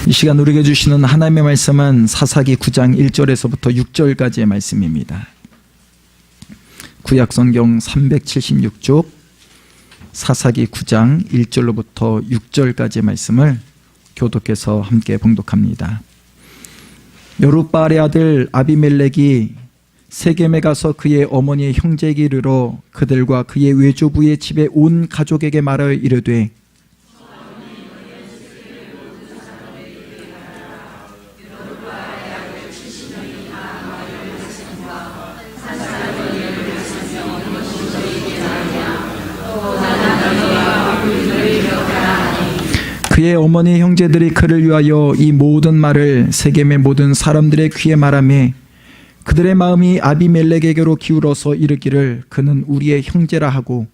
이 시간 우리에게 주시는 하나님의 말씀은 사사기 9장 1절에서부터 6절까지의 말씀입니다. 구약성경 376쪽 사사기 9장 1절로부터 6절까지의 말씀을 교독해서 함께 봉독합니다. 여룻바알의 아들 아비멜렉이 세겜에 가서 그의 어머니의 형제에게 이르러 그들과 그의 외조부의 집에 온 가족에게 말하여 이르되 그의 어머니 형제들이 그를 위하여 이 모든 말을 세겜의 모든 사람들의 귀에 말하며 그들의 마음이 아비멜렉에게로 기울어서 이르기를 그는 우리의 형제라 하고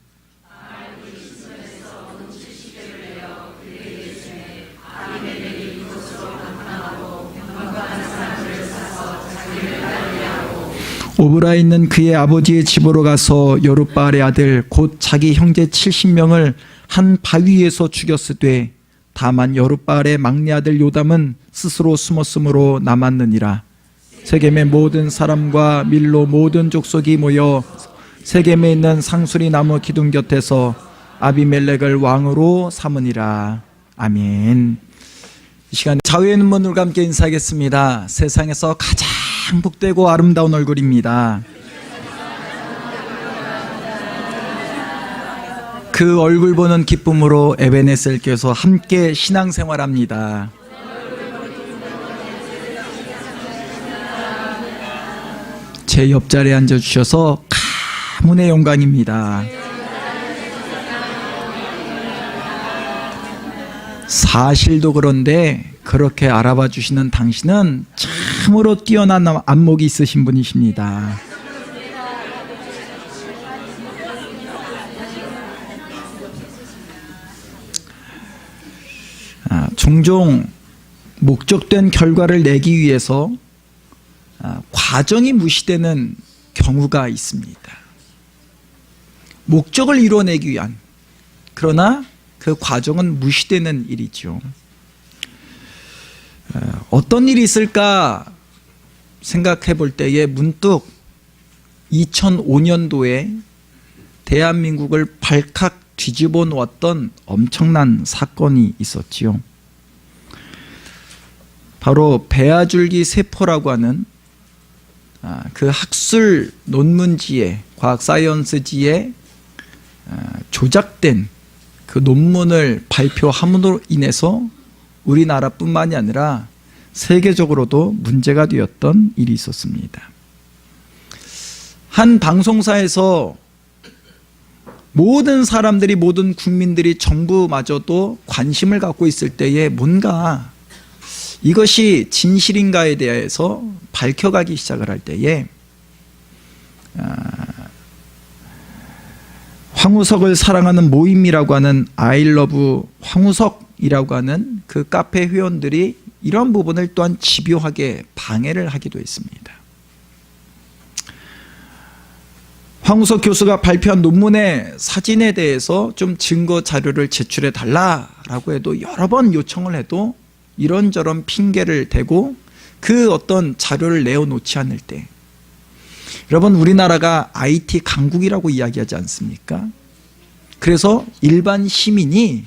오브라에 있는 그의 아버지의 집으로 가서 여룻바알의 아들 곧 자기 형제 70명을 한 바위에서 죽였으되 다만 여룻바알의 막내 아들 요담은 스스로 숨었으므로 남았느니라. 세겜의 모든 사람과 밀로 모든 족속이 모여 세겜에 있는 상수리 나무 기둥 곁에서 아비멜렉을 왕으로 삼으니라. 아멘. 이 시간 자유의 눈먼들과 함께 인사하겠습니다. 세상에서 가장 복되고 아름다운 얼굴입니다. 그 얼굴 보는 기쁨으로 에베네셀교에서 함께 신앙생활합니다. 제 옆자리에 앉아주셔서 가문의 영광입니다. 사실도 그런데 그렇게 알아봐 주시는 당신은 참으로 뛰어난 안목이 있으신 분이십니다. 종종 목적된 결과를 내기 위해서 과정이 무시되는 경우가 있습니다. 목적을 이뤄내기 위한, 그러나 그 과정은 무시되는 일이죠. 어떤 일이 있을까 생각해 볼 때에 문득 2005년도에 대한민국을 발칵 뒤집어 놓았던 엄청난 사건이 있었지요. 바로 배아줄기 세포라고 하는 그 학술 논문지에, 과학 사이언스지에 조작된 그 논문을 발표함으로 인해서 우리나라뿐만이 아니라 세계적으로도 문제가 되었던 일이 있었습니다. 한 방송사에서 모든 사람들이, 모든 국민들이, 정부마저도 관심을 갖고 있을 때에 뭔가 이것이 진실인가에 대해서 밝혀가기 시작을 할 때에 황우석을 사랑하는 모임이라고 하는 아이러브 황우석이라고 하는 그 카페 회원들이 이런 부분을 또한 집요하게 방해를 하기도 했습니다. 황우석 교수가 발표한 논문의 사진에 대해서 좀 증거 자료를 제출해 달라라고 해도 여러 번 요청을 해도 이런저런 핑계를 대고 그 어떤 자료를 내어놓지 않을 때, 여러분 우리나라가 IT 강국이라고 이야기하지 않습니까? 그래서 일반 시민이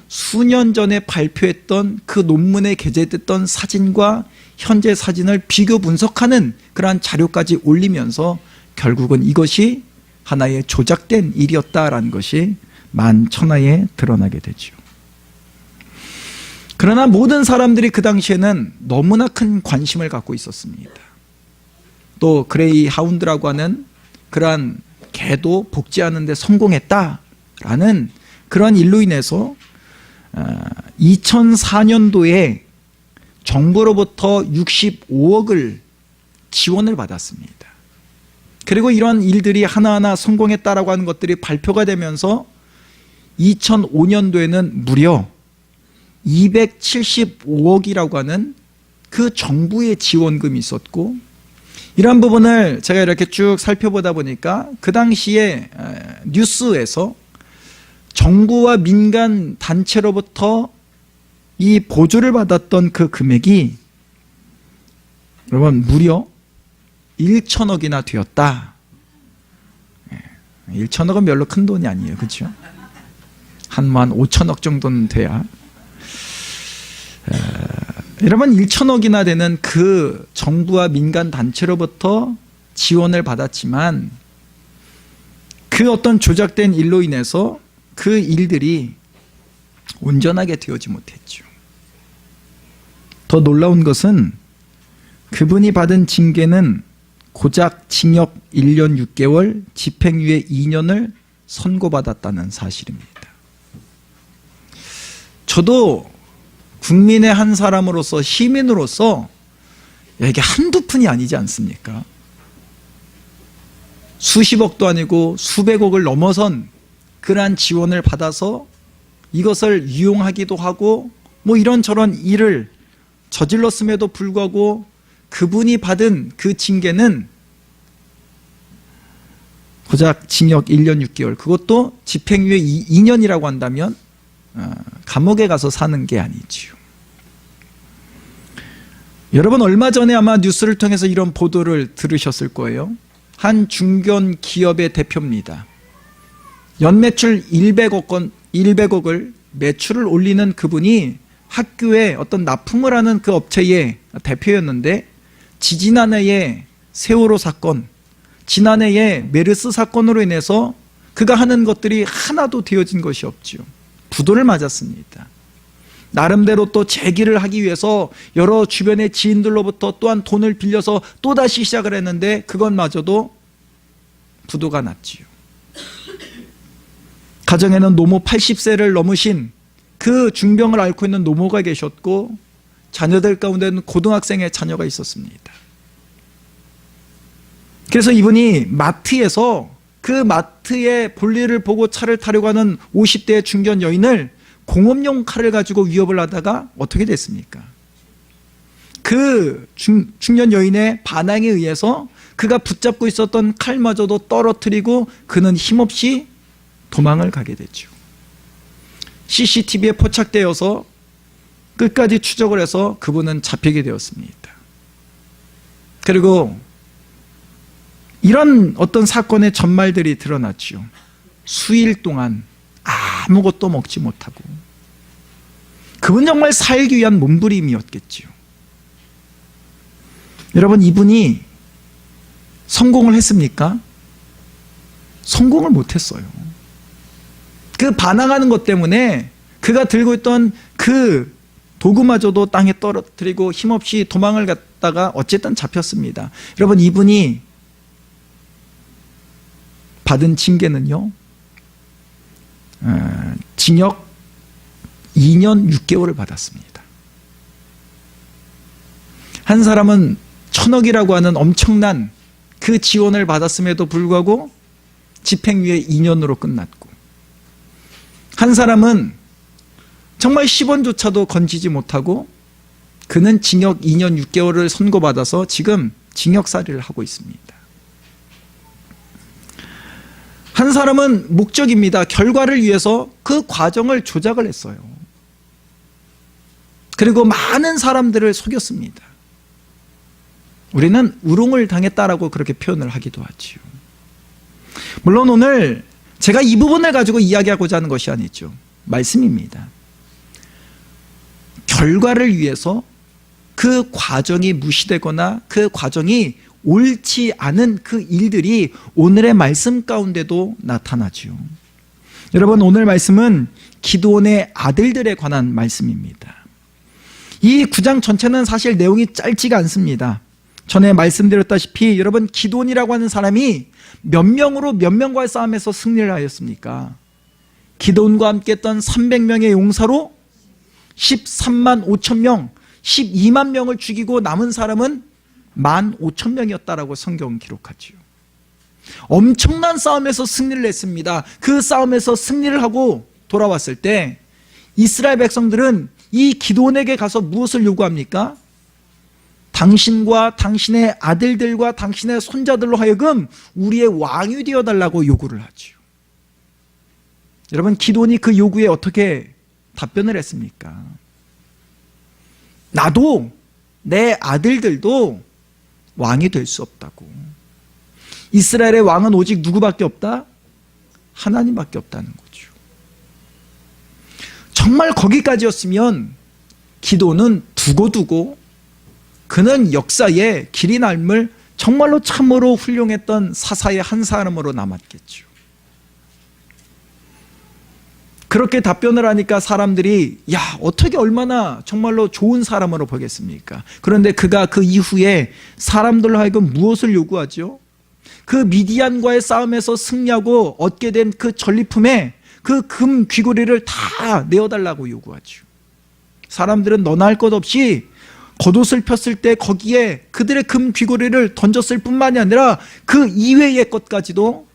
수년 전에 발표했던 그 논문에 게재됐던 사진과 현재 사진을 비교 분석하는 그러한 자료까지 올리면서 결국은 이것이 하나의 조작된 일이었다라는 것이 만천하에 드러나게 되죠. 그러나 모든 사람들이 그 당시에는 너무나 큰 관심을 갖고 있었습니다. 또 그레이 하운드라고 하는 그러한 개도 복제하는 데 성공했다라는 그런 일로 인해서 2004년도에 정부로부터 65억을 지원을 받았습니다. 그리고 이런 일들이 하나하나 성공했다라고 하는 것들이 발표가 되면서 2005년도에는 무려 275억이라고 하는 그 정부의 지원금이 있었고, 이러한 부분을 제가 이렇게 쭉 살펴보다 보니까 그 당시에 뉴스에서 정부와 민간 단체로부터 이 보조를 받았던 그 금액이 여러분 무려 1천억이나 되었다. 1천억은 별로 큰 돈이 아니에요. 그렇죠? 한 5천억 정도는 돼야. 여러분 1천억이나 되는 그 정부와 민간 단체로부터 지원을 받았지만 그 어떤 조작된 일로 인해서 그 일들이 온전하게 되어지 못했죠. 더 놀라운 것은 그분이 받은 징계는 고작 징역 1년 6개월, 집행유예 2년을 선고받았다는 사실입니다. 저도 국민의 한 사람으로서, 시민으로서 이게 한두 푼이 아니지 않습니까? 수십억도 아니고 수백억을 넘어선 그러한 지원을 받아서 이것을 이용하기도 하고 뭐 이런저런 일을 저질렀음에도 불구하고 그분이 받은 그 징계는 고작 징역 1년 6개월, 그것도 집행유예 2년이라고 한다면 감옥에 가서 사는 게 아니지요. 여러분 얼마 전에 아마 뉴스를 통해서 이런 보도를 들으셨을 거예요. 한 중견 기업의 대표입니다. 연매출 100억을 매출을 올리는 그분이 학교에 어떤 납품을 하는 그 업체의 대표였는데 지지난해에 세월호 사건, 지난해에 메르스 사건으로 인해서 그가 하는 것들이 하나도 되어진 것이 없지요. 부도를 맞았습니다. 나름대로 또 재기를 하기 위해서 여러 주변의 지인들로부터 또한 돈을 빌려서 또다시 시작을 했는데 그것마저도 부도가 났지요. 가정에는 노모 80세를 넘으신 그 중병을 앓고 있는 노모가 계셨고 자녀들 가운데는 고등학생의 자녀가 있었습니다. 그래서 이분이 마트에서 그 마트의 볼일을 보고 차를 타려고 하는 50대의 중견 여인을 공업용 칼을 가지고 위협을 하다가 어떻게 됐습니까? 그 중년 여인의 반항에 의해서 그가 붙잡고 있었던 칼마저도 떨어뜨리고 그는 힘없이 도망을 가게 됐죠. CCTV에 포착되어서 끝까지 추적을 해서 그분은 잡히게 되었습니다. 그리고 이런 어떤 사건의 전말들이 드러났죠. 수일 동안 아무것도 먹지 못하고 그분 정말 살기 위한 몸부림이었겠지요. 여러분 이분이 성공을 했습니까? 성공을 못했어요. 그 반항하는 것 때문에 그가 들고 있던 그 도구마저도 땅에 떨어뜨리고 힘없이 도망을 갔다가 어쨌든 잡혔습니다. 여러분 이분이 받은 징계는요 징역 2년 6개월을 받았습니다. 한 사람은 1,000억이라고 하는 엄청난 그 지원을 받았음에도 불구하고 집행유예 2년으로 끝났고 한 사람은 정말 10원조차도 건지지 못하고 그는 징역 2년 6개월을 선고받아서 지금 징역살이를 하고 있습니다. 한 사람은 목적입니다. 결과를 위해서 그 과정을 조작을 했어요. 그리고 많은 사람들을 속였습니다. 우리는 우롱을 당했다라고 그렇게 표현을 하기도 하지요. 물론 오늘 제가 이 부분을 가지고 이야기하고자 하는 것이 아니죠. 말씀입니다. 결과를 위해서 그 과정이 무시되거나 그 과정이 옳지 않은 그 일들이 오늘의 말씀 가운데도 나타나죠. 여러분 오늘 말씀은 기드온의 아들들에 관한 말씀입니다. 이 9장 전체는 사실 내용이 짧지가 않습니다. 전에 말씀드렸다시피 여러분 기드온이라고 하는 사람이 몇 명으로 몇 명과의 싸움에서 승리를 하였습니까? 기드온과 함께 했던 300명의 용사로 13만 5천 명, 12만 명을 죽이고 남은 사람은 15,000명이었다라고 성경은 기록하지요. 엄청난 싸움에서 승리를 했습니다. 그 싸움에서 승리를 하고 돌아왔을 때 이스라엘 백성들은 이 기드온에게 가서 무엇을 요구합니까? 당신과 당신의 아들들과 당신의 손자들로 하여금 우리의 왕이 되어달라고 요구를 하죠. 여러분 기드온이 그 요구에 어떻게 답변을 했습니까? 나도 내 아들들도 왕이 될 수 없다고. 이스라엘의 왕은 오직 누구밖에 없다? 하나님밖에 없다는 거죠. 정말 거기까지였으면 기도는 두고두고 그는 역사에 길이 남을 정말로 참으로 훌륭했던 사사의 한 사람으로 남았겠죠. 그렇게 답변을 하니까 사람들이 야, 어떻게 얼마나 정말로 좋은 사람으로 보겠습니까? 그런데 그가 그 이후에 사람들로 하여금 무엇을 요구하죠? 그 미디안과의 싸움에서 승리하고 얻게 된 그 전리품에 그 금 귀고리를 다 내어달라고 요구하죠. 사람들은 너나 할 것 없이 겉옷을 폈을 때 거기에 그들의 금 귀고리를 던졌을 뿐만이 아니라 그 이외의 것까지도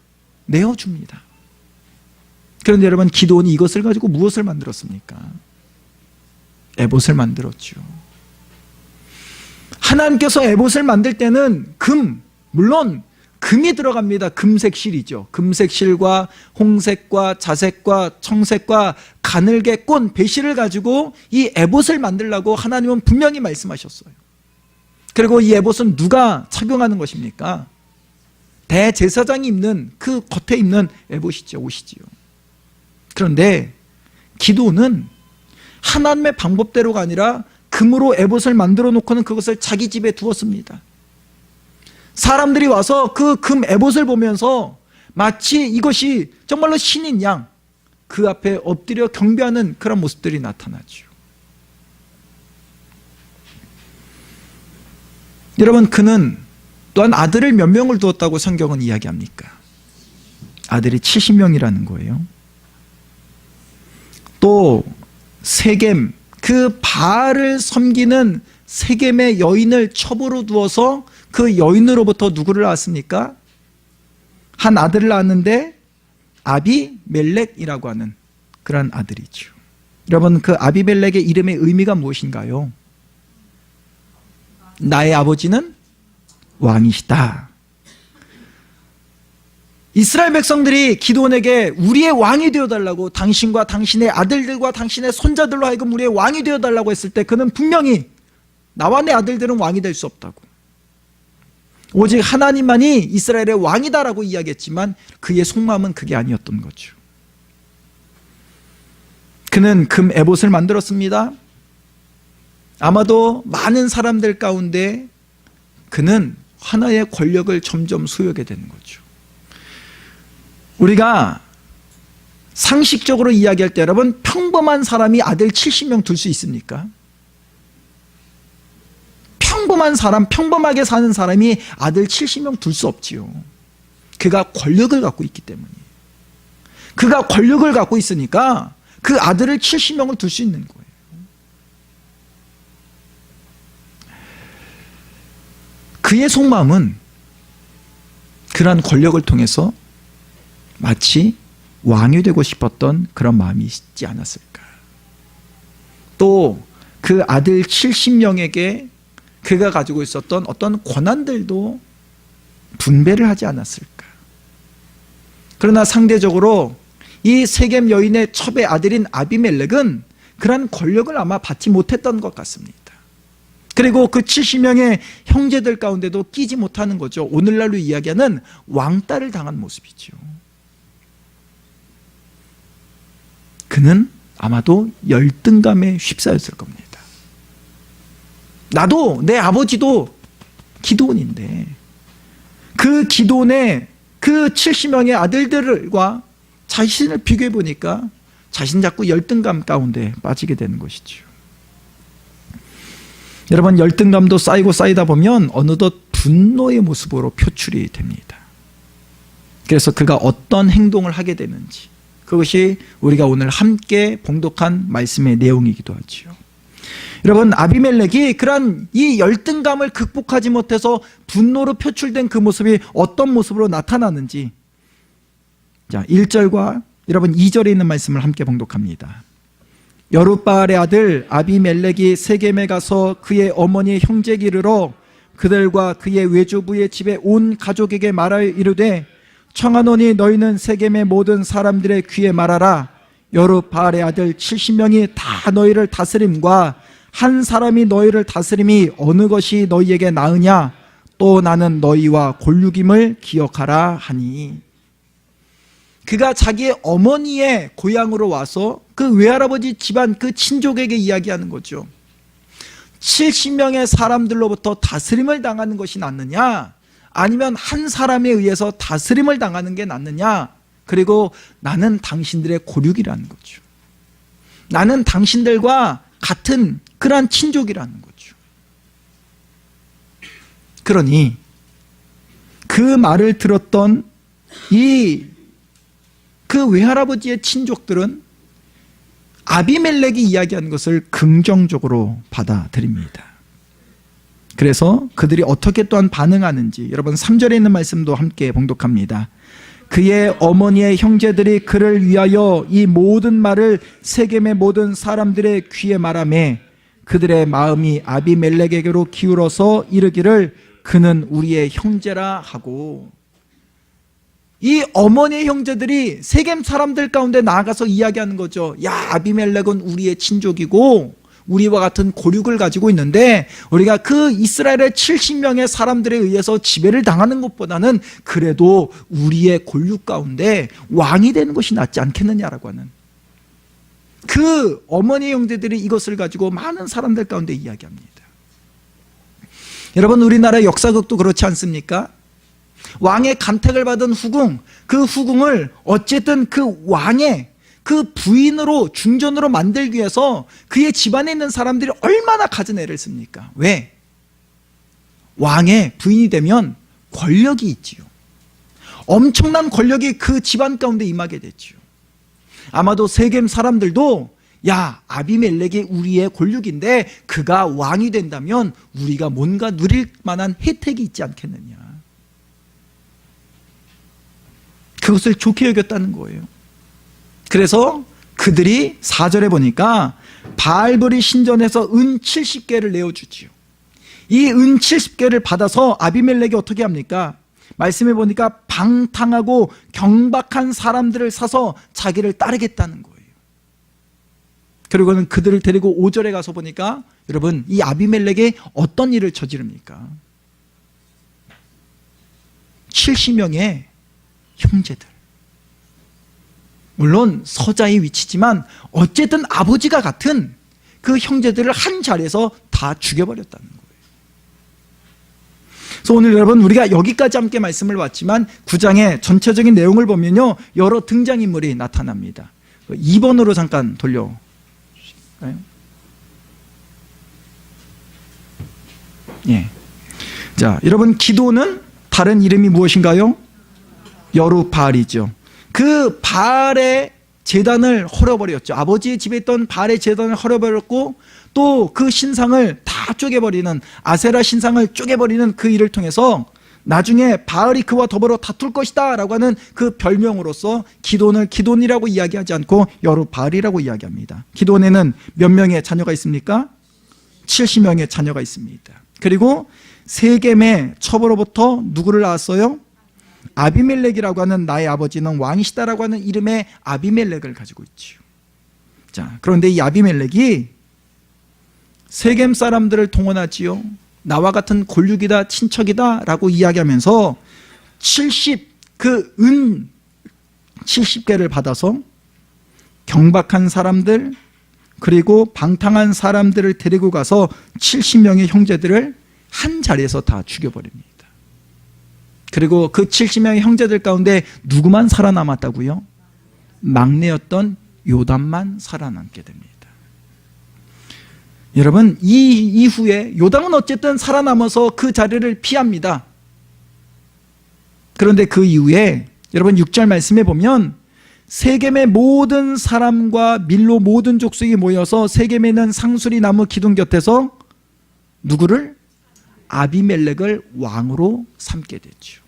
내어줍니다. 그런데 여러분, 기드온이 이것을 가지고 무엇을 만들었습니까? 에봇을 만들었죠. 하나님께서 에봇을 만들 때는 물론 금이 들어갑니다. 금색실이죠. 금색실과 홍색과 자색과 청색과 가늘게 꼰 배실을 가지고 이 에봇을 만들라고 하나님은 분명히 말씀하셨어요. 그리고 이 에봇은 누가 착용하는 것입니까? 대제사장이 입는 그 겉에 입는 에봇이죠. 옷이지요. 그런데 기드온은 하나님의 방법대로가 아니라 금으로 에봇을 만들어 놓고는 그것을 자기 집에 두었습니다. 사람들이 와서 그 금 에봇을 보면서 마치 이것이 정말로 신인 양 그 앞에 엎드려 경배하는 그런 모습들이 나타나죠. 여러분, 그는 또한 아들을 몇 명을 두었다고 성경은 이야기합니까? 아들이 70명이라는 거예요. 또 세겜, 그 바알을 섬기는 세겜의 여인을 첩으로 두어서 그 여인으로부터 누구를 낳았습니까? 한 아들을 낳았는데 아비멜렉이라고 하는 그런 아들이죠. 여러분, 그 아비멜렉의 이름의 의미가 무엇인가요? 나의 아버지는 왕이시다. 이스라엘 백성들이 기드온에게 우리의 왕이 되어달라고, 당신과 당신의 아들들과 당신의 손자들로 하여금 우리의 왕이 되어달라고 했을 때 그는 분명히 나와 내 아들들은 왕이 될 수 없다고, 오직 하나님만이 이스라엘의 왕이다라고 이야기했지만 그의 속마음은 그게 아니었던 거죠. 그는 금 에봇을 만들었습니다. 아마도 많은 사람들 가운데 그는 하나의 권력을 점점 소유하게 되는 거죠. 우리가 상식적으로 이야기할 때 여러분, 평범한 사람이 아들 70명 둘 수 있습니까? 평범한 사람, 평범하게 사는 사람이 아들 70명 둘 수 없지요. 그가 권력을 갖고 있기 때문이에요. 그가 권력을 갖고 있으니까 그 아들을 70명을 둘 수 있는 거예요. 그의 속마음은 그러한 권력을 통해서 마치 왕이 되고 싶었던 그런 마음이 있지 않았을까. 또 그 아들 70명에게 그가 가지고 있었던 어떤 권한들도 분배를 하지 않았을까. 그러나 상대적으로 이 세겜 여인의 첩의 아들인 아비멜렉은 그러한 권력을 아마 받지 못했던 것 같습니다. 그리고 그 70명의 형제들 가운데도 끼지 못하는 거죠. 오늘날로 이야기하는 왕따를 당한 모습이죠. 그는 아마도 열등감에 휩싸였을 겁니다. 나도, 내 아버지도 기드온인데 그 기드온의 그 70명의 아들들과 자신을 비교해 보니까 자신 자꾸 열등감 가운데 빠지게 되는 것이죠. 여러분, 열등감도 쌓이고 쌓이다 보면 어느덧 분노의 모습으로 표출이 됩니다. 그래서 그가 어떤 행동을 하게 되는지, 그것이 우리가 오늘 함께 봉독한 말씀의 내용이기도 하죠. 여러분, 아비멜렉이 그러한 이 열등감을 극복하지 못해서 분노로 표출된 그 모습이 어떤 모습으로 나타나는지, 자, 1절과 여러분 2절에 있는 말씀을 함께 봉독합니다. 여룻바알의 아들 아비멜렉이 세겜에 가서 그의 어머니 형제에게 이르러 그들과 그의 외조부의 집에 온 가족에게 말하여 이르되, 청하노니 너희는 세겜의 모든 사람들의 귀에 말하라. 여룻바알의 아들 70명이 다 너희를 다스림과 한 사람이 너희를 다스림이 어느 것이 너희에게 나으냐? 또 나는 너희와 골육임을 기억하라 하니. 그가 자기의 어머니의 고향으로 와서 그 외할아버지 집안 그 친족에게 이야기하는 거죠. 70명의 사람들로부터 다스림을 당하는 것이 낫느냐, 아니면 한 사람에 의해서 다스림을 당하는 게 낫느냐. 그리고 나는 당신들의 고륙이라는 거죠. 나는 당신들과 같은 그러한 친족이라는 거죠. 그러니 그 말을 들었던 그 외할아버지의 친족들은 아비멜렉이 이야기하는 것을 긍정적으로 받아들입니다. 그래서 그들이 어떻게 또한 반응하는지 여러분 3절에 있는 말씀도 함께 봉독합니다. 그의 어머니의 형제들이 그를 위하여 이 모든 말을 세겜의 모든 사람들의 귀에 말하며 그들의 마음이 아비멜렉에게로 기울어서 이르기를 그는 우리의 형제라 하고. 이 어머니의 형제들이 세겜 사람들 가운데 나아가서 이야기하는 거죠. 야, 아비멜렉은 우리의 친족이고 우리와 같은 고륙을 가지고 있는데 우리가 그 이스라엘의 70명의 사람들에 의해서 지배를 당하는 것보다는 그래도 우리의 고륙 가운데 왕이 되는 것이 낫지 않겠느냐라고 하는, 그 어머니 형제들이 이것을 가지고 많은 사람들 가운데 이야기합니다. 여러분, 우리나라 역사극도 그렇지 않습니까? 왕의 간택을 받은 후궁, 그 후궁을 어쨌든 그 왕의 그 부인으로, 중전으로 만들기 위해서 그의 집안에 있는 사람들이 얼마나 갖은 애를 씁니까? 왜? 왕의 부인이 되면 권력이 있지요. 엄청난 권력이 그 집안 가운데 임하게 됐지요. 아마도 세겜 사람들도 야, 아비멜렉이 우리의 권력인데 그가 왕이 된다면 우리가 뭔가 누릴 만한 혜택이 있지 않겠느냐. 그것을 좋게 여겼다는 거예요. 그래서 그들이 4절에 보니까 바알브리 신전에서 은 70개를 내어주지요. 이 은 70개를 받아서 아비멜렉이 어떻게 합니까? 말씀해 보니까 방탕하고 경박한 사람들을 사서 자기를 따르겠다는 거예요. 그리고는 그들을 데리고 5절에 가서 보니까 여러분, 이 아비멜렉이 어떤 일을 저지릅니까? 70명의 형제들, 물론 서자의 위치지만 어쨌든 아버지가 같은 그 형제들을 한 자리에서 다 죽여버렸다는 거예요. 그래서 오늘 여러분, 우리가 여기까지 함께 말씀을 봤지만 9장의 전체적인 내용을 보면요, 여러 등장인물이 나타납니다. 2번으로 잠깐 돌려주실까요? 예. 자, 여러분, 기도는 다른 이름이 무엇인가요? 여룻바알이죠. 그 바알의 제단을 헐어버렸죠. 아버지의 집에 있던 바알의 제단을 헐어버렸고 또 그 신상을 다 쪼개버리는, 아세라 신상을 쪼개버리는 그 일을 통해서 나중에 바알이 그와 더불어 다툴 것이다 라고 하는 그 별명으로서 기돈을 기돈이라고 이야기하지 않고 여룻바알이라고 이야기합니다. 기돈에는 몇 명의 자녀가 있습니까? 70명의 자녀가 있습니다. 그리고 세겜의 첩으로부터 누구를 낳았어요? 아비멜렉이라고 하는, 나의 아버지는 왕이시다라고 하는 이름의 아비멜렉을 가지고 있지요. 자, 그런데 이 아비멜렉이 세겜 사람들을 동원하지요. 나와 같은 골육이다, 친척이다 라고 이야기하면서 그 은 70개를 받아서 경박한 사람들 그리고 방탕한 사람들을 데리고 가서 70명의 형제들을 한 자리에서 다 죽여버립니다. 그리고 그 70명의 형제들 가운데 누구만 살아남았다고요? 막내였던 요담만 살아남게 됩니다. 여러분, 이 이후에 요담은 어쨌든 살아남아서 그 자리를 피합니다. 그런데 그 이후에 여러분 6절 말씀에 보면 세겜의 모든 사람과 밀로 모든 족속이 모여서 세겜에 있는 상수리 나무 기둥 곁에서 누구를? 아비멜렉을 왕으로 삼게 됐죠.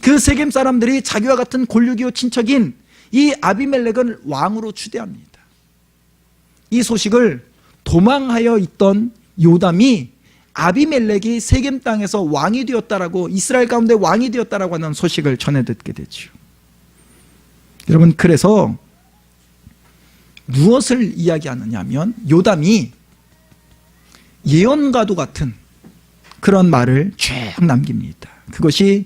그 세겜 사람들이 자기와 같은 골육이요 친척인 이 아비멜렉을 왕으로 추대합니다. 이 소식을 도망하여 있던 요담이 아비멜렉이 세겜 땅에서 왕이 되었다라고, 이스라엘 가운데 왕이 되었다라고 하는 소식을 전해 듣게 되죠. 여러분, 그래서 무엇을 이야기하느냐 하면 요담이 예언과도 같은 그런 말을 쭉 남깁니다. 그것이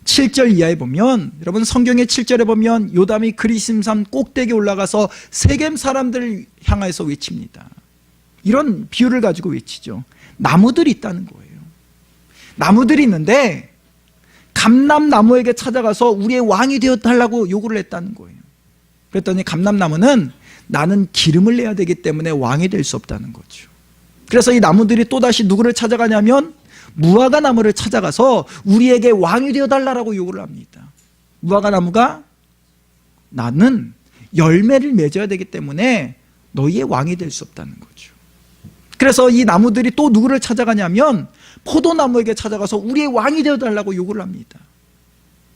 7절 이하에 보면, 여러분 성경의 7절에 보면 요담이 그리심산 꼭대기에 올라가서 세겜 사람들을 향해서 외칩니다. 이런 비유를 가지고 외치죠. 나무들이 있다는 거예요. 나무들이 있는데 감람나무에게 찾아가서 우리의 왕이 되어달라고 요구를 했다는 거예요. 그랬더니 감람나무는 나는 기름을 내야 되기 때문에 왕이 될 수 없다는 거죠. 그래서 이 나무들이 또다시 누구를 찾아가냐면 무화과 나무를 찾아가서 우리에게 왕이 되어달라고 요구를 합니다. 무화과 나무가 나는 열매를 맺어야 되기 때문에 너희의 왕이 될 수 없다는 거죠. 그래서 이 나무들이 또 누구를 찾아가냐면 포도나무에게 찾아가서 우리의 왕이 되어달라고 요구를 합니다.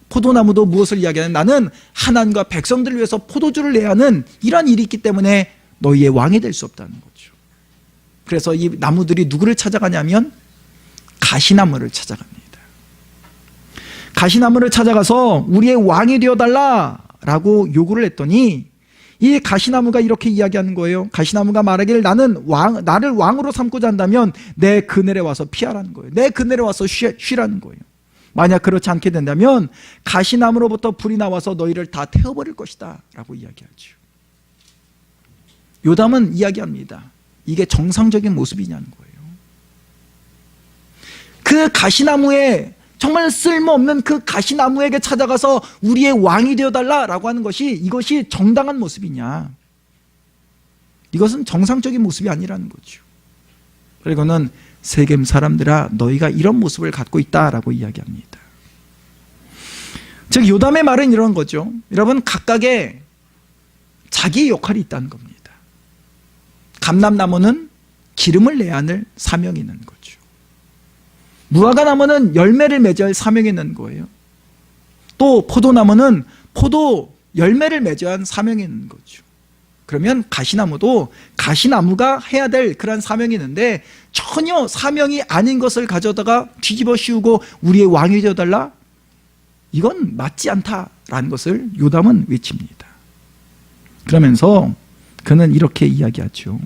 포도나무도 무엇을 이야기하냐면 나는 하나님과 백성들을 위해서 포도주를 내야 하는 이런 일이 있기 때문에 너희의 왕이 될 수 없다는 거죠. 그래서 이 나무들이 누구를 찾아가냐면 가시나무를 찾아갑니다. 가시나무를 찾아가서 우리의 왕이 되어달라라고 요구를 했더니 이 가시나무가 이렇게 이야기하는 거예요. 가시나무가 말하기를 나를 왕으로 삼고자 한다면 내 그늘에 와서 피하라는 거예요. 내 그늘에 와서 쉬라는 거예요. 만약 그렇지 않게 된다면 가시나무로부터 불이 나와서 너희를 다 태워버릴 것이다 라고 이야기하죠. 요담은 이야기합니다. 이게 정상적인 모습이냐는 거예요. 그 가시나무에 정말 쓸모없는 그 가시나무에게 찾아가서 우리의 왕이 되어달라라고 하는 것이 이것이 정당한 모습이냐. 이것은 정상적인 모습이 아니라는 거죠. 그리고는 세겜 사람들아 너희가 이런 모습을 갖고 있다라고 이야기합니다. 즉 요담의 말은 이런 거죠. 여러분 각각의 자기의 역할이 있다는 겁니다. 감람나무는 기름을 내야 할 사명이 있는 거죠. 무화과 나무는 열매를 맺어야 할 사명이 있는 거예요. 또 포도나무는 포도 열매를 맺어야 할 사명이 있는 거죠. 그러면 가시나무도 가시나무가 해야 될 그런 사명이 있는데 전혀 사명이 아닌 것을 가져다가 뒤집어 씌우고 우리의 왕이 되어달라? 이건 맞지 않다라는 것을 요담은 외칩니다. 그러면서 그는 이렇게 이야기하죠.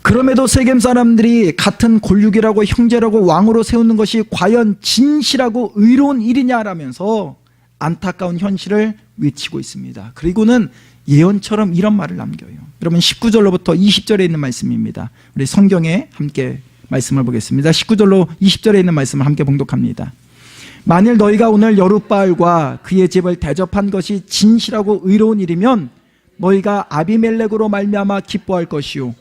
그럼에도 세겜 사람들이 같은 골육이라고 형제라고 왕으로 세우는 것이 과연 진실하고 의로운 일이냐라면서 안타까운 현실을 외치고 있습니다. 그리고는 예언처럼 이런 말을 남겨요. 여러분 19절로부터 20절에 있는 말씀입니다. 우리 성경에 함께 말씀을 보겠습니다. 19절로 20절에 있는 말씀을 함께 봉독합니다. 만일 너희가 오늘 여룻바알과 그의 집을 대접한 것이 진실하고 의로운 일이면 너희가 아비멜렉으로 말미암아 기뻐할 것이요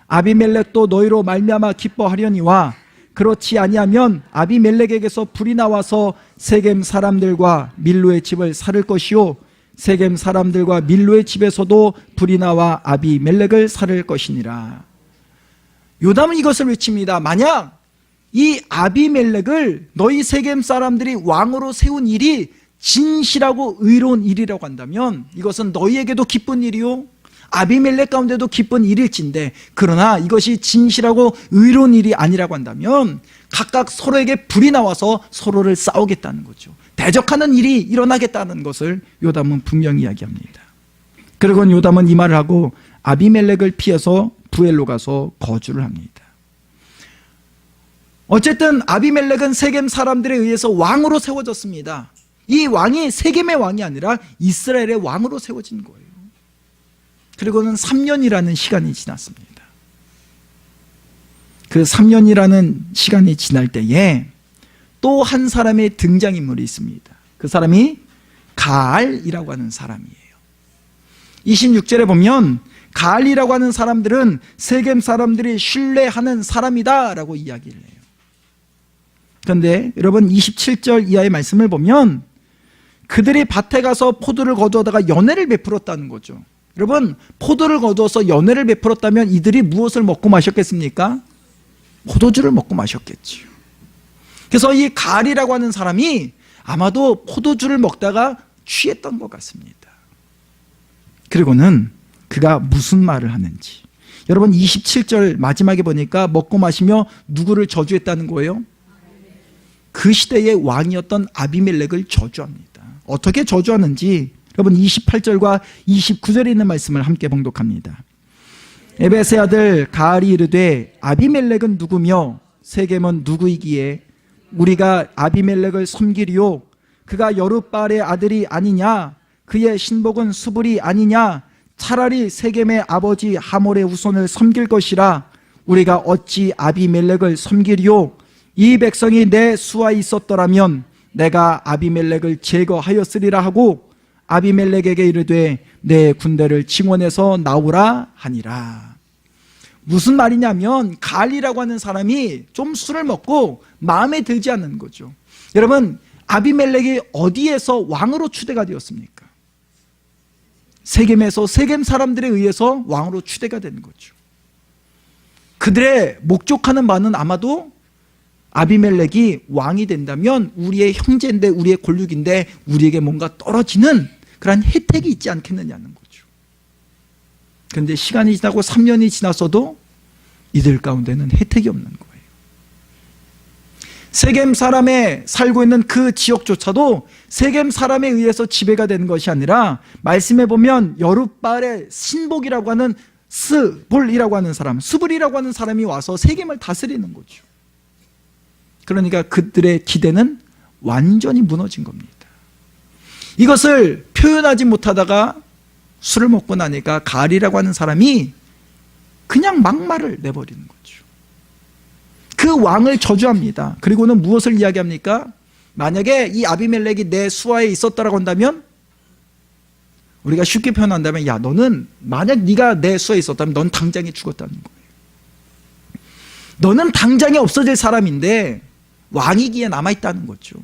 아비멜렉도 너희로 말미암아 기뻐하려니와 그렇지 아니하면 아비멜렉에게서 불이 나와서 세겜 사람들과 밀로의 집을 살을 것이요 세겜 사람들과 밀로의 집에서도 불이 나와 아비멜렉을 살을 것이니라. 요담은 이것을 외칩니다. 만약 이 아비멜렉을 너희 세겜 사람들이 왕으로 세운 일이 진실하고 의로운 일이라고 한다면 이것은 너희에게도 기쁜 일이요 아비멜렉 가운데도 기쁜 일일진데 그러나 이것이 진실하고 의로운 일이 아니라고 한다면 각각 서로에게 불이 나와서 서로를 싸우겠다는 거죠. 대적하는 일이 일어나겠다는 것을 요담은 분명히 이야기합니다. 그리고 요담은 이 말을 하고 아비멜렉을 피해서 부엘로 가서 거주를 합니다. 어쨌든 아비멜렉은 세겜 사람들에 의해서 왕으로 세워졌습니다. 이 왕이 세겜의 왕이 아니라 이스라엘의 왕으로 세워진 거예요. 그리고는 3년이라는 시간이 지났습니다. 그 3년이라는 시간이 지날 때에 또 한 사람의 등장인물이 있습니다. 그 사람이 가알이라고 하는 사람이에요. 26절에 보면 가알이라고 하는 사람들은 세겜 사람들이 신뢰하는 사람이다 라고 이야기를 해요. 그런데 여러분 27절 이하의 말씀을 보면 그들이 밭에 가서 포도를 거두다가 연회를 베풀었다는 거죠. 여러분 포도를 거두어서 연회를 베풀었다면 이들이 무엇을 먹고 마셨겠습니까? 포도주를 먹고 마셨겠죠. 그래서 이 가알이라고 하는 사람이 아마도 포도주를 먹다가 취했던 것 같습니다. 그리고는 그가 무슨 말을 하는지 여러분 27절 마지막에 보니까 먹고 마시며 누구를 저주했다는 거예요? 그 시대의 왕이었던 아비멜렉을 저주합니다. 어떻게 저주하는지 여러분 28절과 29절에 있는 말씀을 함께 봉독합니다. 에벳의 아들 가알이 이르되 아비멜렉은 누구며 세겜은 누구이기에 우리가 아비멜렉을 섬기리요 그가 여룻바알의 아들이 아니냐 그의 신복은 수불이 아니냐 차라리 세겜의 아버지 하몰의 후손을 섬길 것이라 우리가 어찌 아비멜렉을 섬기리요 이 백성이 내 수하에 있었더라면 내가 아비멜렉을 제거하였으리라 하고 아비멜렉에게 이르되 내 군대를 증원해서 나오라 하니라. 무슨 말이냐면 가알이라고 하는 사람이 좀 술을 먹고 마음에 들지 않는 거죠. 여러분, 아비멜렉이 어디에서 왕으로 추대가 되었습니까? 세겜에서 세겜 사람들에 의해서 왕으로 추대가 되는 거죠. 그들의 목적하는 바는 아마도 아비멜렉이 왕이 된다면 우리의 형제인데 우리의 골육인데 우리에게 뭔가 떨어지는 그런 혜택이 있지 않겠느냐는 거죠. 그런데 시간이 지나고 3년이 지났어도 이들 가운데는 혜택이 없는 거예요. 세겜 사람의 살고 있는 그 지역조차도 세겜 사람에 의해서 지배가 되는 것이 아니라 말씀해 보면 여룻바알의 신복이라고 하는 스볼이라고 하는 사람, 수불이라고 하는 사람이 와서 세겜을 다스리는 거죠. 그러니까 그들의 기대는 완전히 무너진 겁니다. 이것을 표현하지 못하다가 술을 먹고 나니까 가알이라고 하는 사람이 그냥 막말을 내버리는 거죠. 그 왕을 저주합니다. 그리고는 무엇을 이야기합니까? 만약에 이 아비멜렉이 내 수하에 있었다라고 한다면, 우리가 쉽게 표현한다면, 야, 너는 만약 네가 내 수하에 있었다면 넌 당장에 죽었다는 거예요. 너는 당장에 없어질 사람인데 왕이기에 남아있다는 거죠.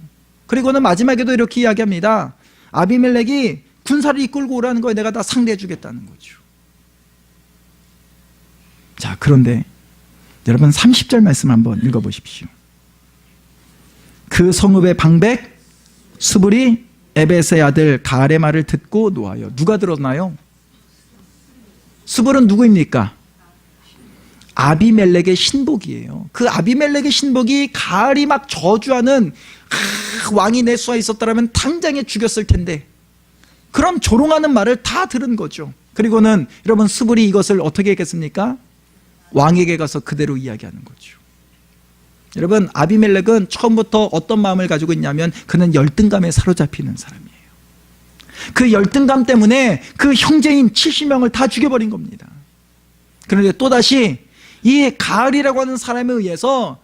그리고는 마지막에도 이렇게 이야기합니다. 아비멜렉이 군사를 이끌고 오라는 거에 내가 다 상대해 주겠다는 거죠. 자, 그런데 여러분 30절 말씀 한번 읽어보십시오. 그 성읍의 방백 수불이 에벳의 아들 가알의 말을 듣고 노하여. 누가 들었나요? 수불은 누구입니까? 아비멜렉의 신복이에요. 그 아비멜렉의 신복이 가알이 막 저주하는 왕이 내 수하에 있었더라면 당장에 죽였을 텐데, 그런 조롱하는 말을 다 들은 거죠. 그리고는 여러분 수불이 이것을 어떻게 했겠습니까? 왕에게 가서 그대로 이야기하는 거죠. 여러분, 아비멜렉은 처음부터 어떤 마음을 가지고 있냐면 그는 열등감에 사로잡히는 사람이에요. 그 열등감 때문에 그 형제인 70명을 다 죽여버린 겁니다. 그런데 또다시 이 가알이라고 하는 사람에 의해서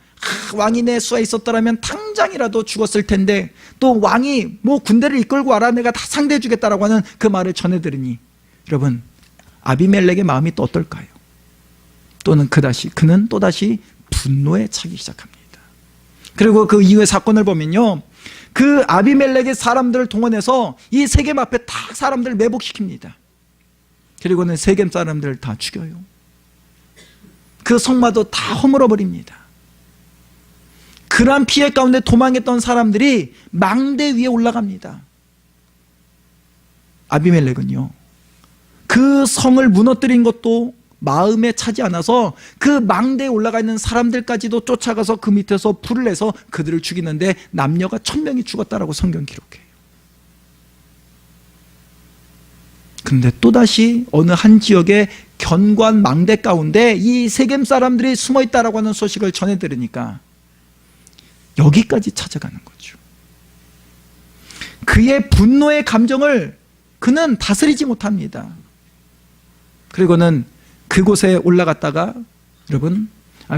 왕이 내 수하에 있었더라면 당장이라도 죽었을 텐데, 또 왕이 뭐 군대를 이끌고 와라 내가 다 상대해 주겠다라고 하는 그 말을 전해들으니 여러분 아비멜렉의 마음이 또 어떨까요? 그는 또다시 분노에 차기 시작합니다. 그리고 그 이후의 사건을 보면요, 그 아비멜렉의 사람들을 동원해서 이 세겜 앞에 딱 사람들을 매복시킵니다. 그리고는 세겜 사람들을 다 죽여요. 그 성마도 다 허물어버립니다. 그러한 피해 가운데 도망했던 사람들이 망대 위에 올라갑니다. 아비멜렉은요, 그 성을 무너뜨린 것도 마음에 차지 않아서 그 망대에 올라가 있는 사람들까지도 쫓아가서 그 밑에서 불을 내서 그들을 죽이는데 남녀가 1000명이 죽었다라고 성경 기록해요. 그런데 또다시 어느 한 지역의 견고한 망대 가운데 이 세겜 사람들이 숨어 있다라고 하는 소식을 전해 들으니까 여기까지 찾아가는 거죠. 그의 분노의 감정을 그는 다스리지 못합니다. 그리고는 그곳에 올라갔다가 여러분,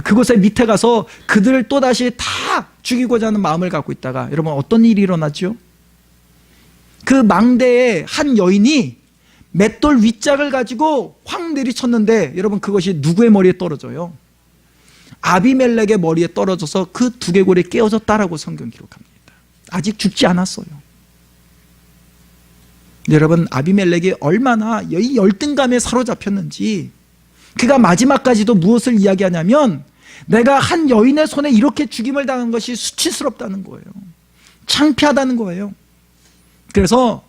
그곳에 밑에 가서 그들을 또다시 다 죽이고자 하는 마음을 갖고 있다가 여러분 어떤 일이 일어나죠? 그 망대에 한 여인이 맷돌 윗짝을 가지고 확 내리쳤는데 여러분 그것이 누구의 머리에 떨어져요? 아비멜렉의 머리에 떨어져서 그 두개골이 깨어졌다라고 성경 기록합니다. 아직 죽지 않았어요. 여러분, 아비멜렉이 얼마나 이 열등감에 사로잡혔는지, 그가 마지막까지도 무엇을 이야기하냐면 내가 한 여인의 손에 이렇게 죽임을 당한 것이 수치스럽다는 거예요. 창피하다는 거예요. 그래서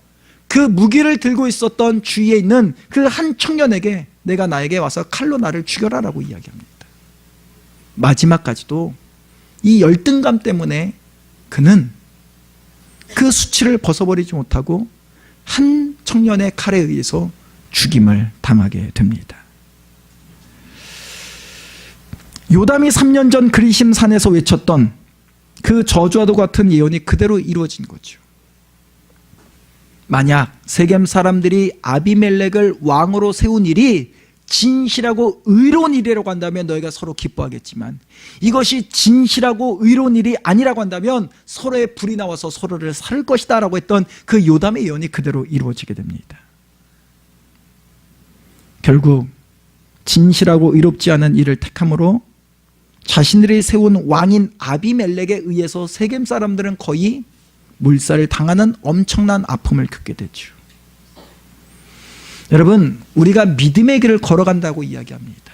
그 무기를 들고 있었던 주위에 있는 그 한 청년에게 내가 나에게 와서 칼로 나를 죽여라라고 이야기합니다. 마지막까지도 이 열등감 때문에 그는 그 수치를 벗어버리지 못하고 한 청년의 칼에 의해서 죽임을 당하게 됩니다. 요담이 3년 전 그리심산에서 외쳤던 그 저주와도 같은 예언이 그대로 이루어진 거죠. 만약 세겜 사람들이 아비멜렉을 왕으로 세운 일이 진실하고 의로운 일이라고 한다면 너희가 서로 기뻐하겠지만, 이것이 진실하고 의로운 일이 아니라고 한다면 서로의 불이 나와서 서로를 살 것이다 라고 했던 그 요담의 예언이 그대로 이루어지게 됩니다. 결국 진실하고 의롭지 않은 일을 택함으로 자신들이 세운 왕인 아비멜렉에 의해서 세겜 사람들은 거의 물살을 당하는 엄청난 아픔을 겪게 되죠. 여러분, 우리가 믿음의 길을 걸어간다고 이야기합니다.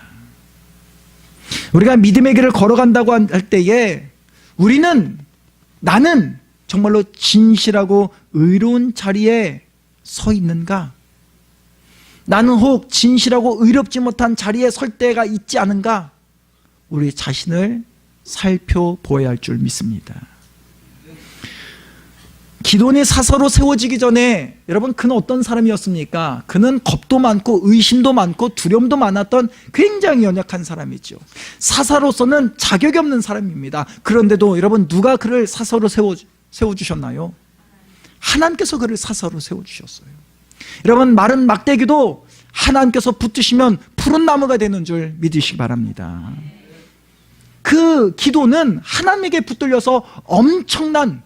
우리가 믿음의 길을 걸어간다고 할 때에 나는 정말로 진실하고 의로운 자리에 서 있는가? 나는 혹 진실하고 의롭지 못한 자리에 설 때가 있지 않은가? 우리 자신을 살펴보아야 할 줄 믿습니다. 기돈이 사서로 세워지기 전에 여러분, 그는 어떤 사람이었습니까? 그는 겁도 많고 의심도 많고 두려움도 많았던 굉장히 연약한 사람이죠. 사사로서는 자격이 없는 사람입니다. 그런데도 여러분, 누가 그를 사서로 세워주셨나요? 하나님께서 그를 사서로 세워주셨어요. 여러분, 마른 막대기도 하나님께서 붙드시면 푸른 나무가 되는 줄 믿으시기 바랍니다. 그 기도는 하나님에게 붙들려서 엄청난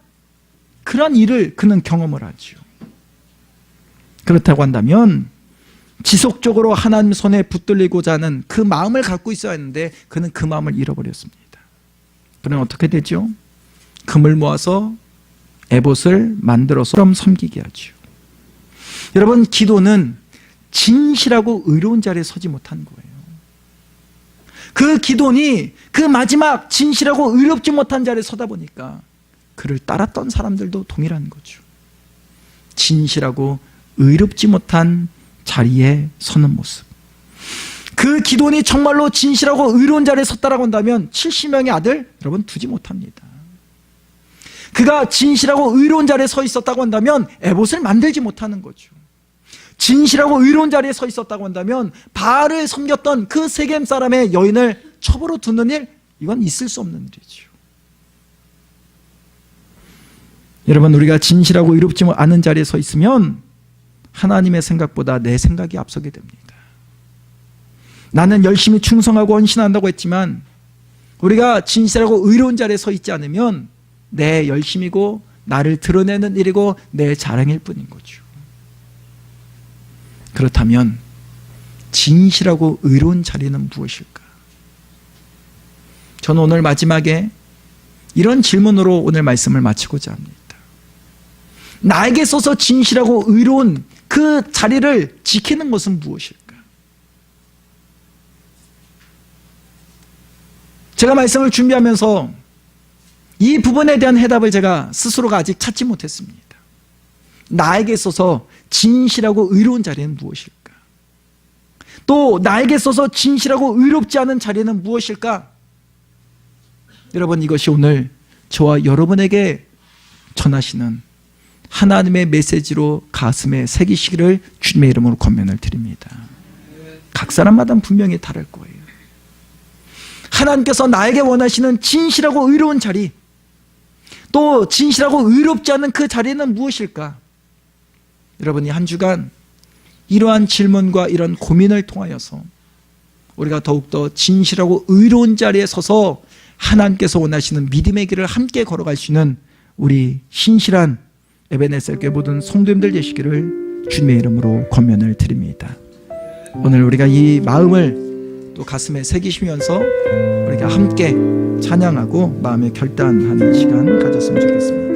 그런 일을 그는 경험을 하죠. 그렇다고 한다면 지속적으로 하나님 손에 붙들리고자 하는 그 마음을 갖고 있어야 했는데 그는 그 마음을 잃어버렸습니다. 그는 어떻게 되죠? 금을 모아서 에봇을 만들어서 섬기게 하죠. 여러분, 기도는 진실하고 의로운 자리에 서지 못한 거예요. 그 기돈이 그 마지막 진실하고 의롭지 못한 자리에 서다 보니까 그를 따랐던 사람들도 동일한 거죠. 진실하고 의롭지 못한 자리에 서는 모습. 그 기돈이 정말로 진실하고 의로운 자리에 섰다라고 한다면 70명의 아들 여러분 두지 못합니다. 그가 진실하고 의로운 자리에 서 있었다고 한다면 에봇을 만들지 못하는 거죠. 진실하고 의로운 자리에 서 있었다고 한다면 바알을 섬겼던 그 세겜 사람의 여인을 첩으로 두는 일, 이건 있을 수 없는 일이죠. 여러분, 우리가 진실하고 의롭지 않은 자리에 서 있으면 하나님의 생각보다 내 생각이 앞서게 됩니다. 나는 열심히 충성하고 헌신한다고 했지만 우리가 진실하고 의로운 자리에 서 있지 않으면 내 열심이고 나를 드러내는 일이고 내 자랑일 뿐인 거죠. 그렇다면 진실하고 의로운 자리는 무엇일까? 저는 오늘 마지막에 이런 질문으로 오늘 말씀을 마치고자 합니다. 나에게 있어서 진실하고 의로운 그 자리를 지키는 것은 무엇일까? 제가 말씀을 준비하면서 이 부분에 대한 해답을 제가 스스로가 아직 찾지 못했습니다. 나에게 있어서 진실하고 의로운 자리는 무엇일까? 또 나에게 있어서 진실하고 의롭지 않은 자리는 무엇일까? 여러분, 이것이 오늘 저와 여러분에게 전하시는 하나님의 메시지로 가슴에 새기시기를 주님의 이름으로 권면을 드립니다. 각 사람마다 분명히 다를 거예요. 하나님께서 나에게 원하시는 진실하고 의로운 자리, 또 진실하고 의롭지 않은 그 자리는 무엇일까? 여러분이 한 주간 이러한 질문과 이런 고민을 통하여서 우리가 더욱더 진실하고 의로운 자리에 서서 하나님께서 원하시는 믿음의 길을 함께 걸어갈 수 있는 우리 신실한 에베네셀 교회 모든 성도님들 되시기를 주님의 이름으로 권면을 드립니다. 오늘 우리가 이 마음을 또 가슴에 새기시면서 우리가 함께 찬양하고 마음의 결단하는 시간 가졌으면 좋겠습니다.